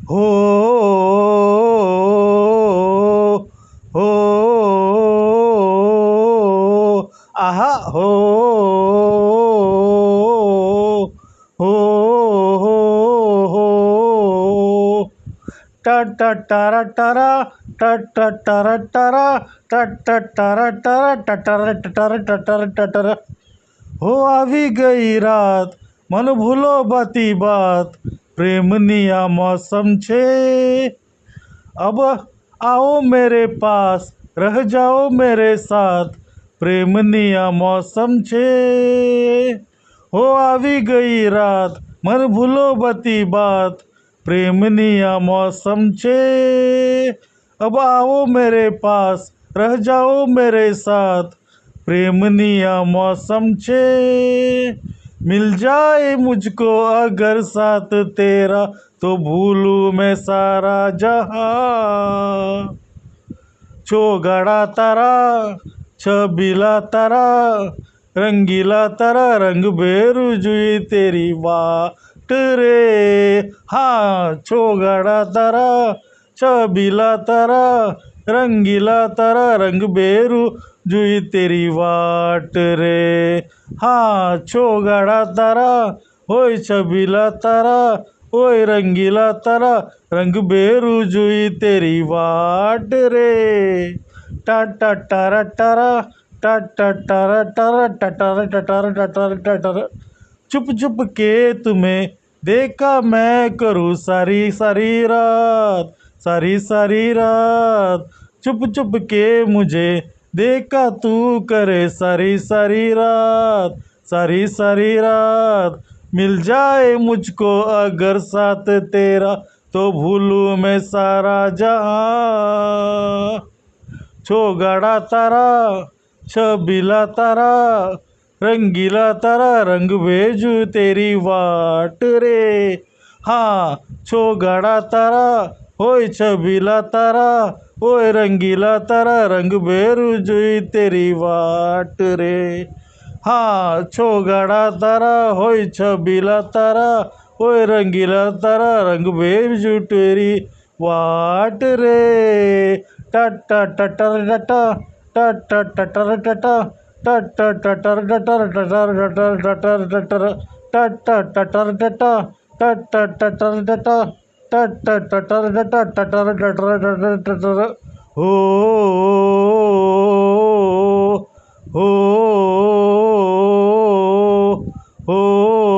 हो हो आहा हो हो हो टा टा टारा टारा टा टा टारा टारा टा टा टारा टारा टा टारा टारा टा टारा टा टारा हो આવી ગઈ રાત મન ભૂલો બાતી बात प्रेमनिया मौसम छे अब आओ मेरे पास रह जाओ मेरे साथ प्रेमनिया मौसम छे हो આવી ગઈ रात मन भूलो बती बात प्रेमनिया मौसम छे अब आओ मेरे पास रह जाओ मेरे साथ प्रेमनिया मौसम छे मिल जाए मुझको अगर साथ तेरा तो भूलूं मैं सारा जहां ચોગાડા તારા છબીલા તારા રંગીલા તારા રંગ ભેરું જોઈ તેરી વાટ રે હા ચોગાડા તારા છબીલા તારા રંગીલા તારા રંગ ભેરું જોઈ તેરી વાટ રે હા ચોગાડા તારા હોય છબીલા તારા ओए रंगीला तारा रंग बेरू जुई तेरी वाट रे टा टा टारा टारा टा टा टारा टारा टटारा टटारा टटारा टटारा चुप चुप के तुम्हें देखा मैं करूँ सारी सारी रात सारी सारी रात चुप चुप के मुझे देखा तू करे सारी सारी रात सारी सारी रात मिल जाए मुझको अगर साथ तेरा तो भूलूं मैं सारा जहां ચોગાડા તારા છબીલા તારા રંગીલા તારા રંગ ભેજું તેરી વાટ રે હા ચોગાડા તારા હોય છબીલા તારા ઓય રંગીલા તારા રંગ ભેરું જોઈ તેરી વાટ રે હા ચોગાડા તારા હોય છબીલા તારા ઓય રંગીલા તારા રંગ ભેજું તેરી वाट रे टा टा टटर टटा टा टा टटर टटा टा टा टटर टटर टटर टटर टटर टटर टा टा टटर टटा टा टा टटर टटा टा टा टटर टटा टटर टटर टटर टटर हो हो हो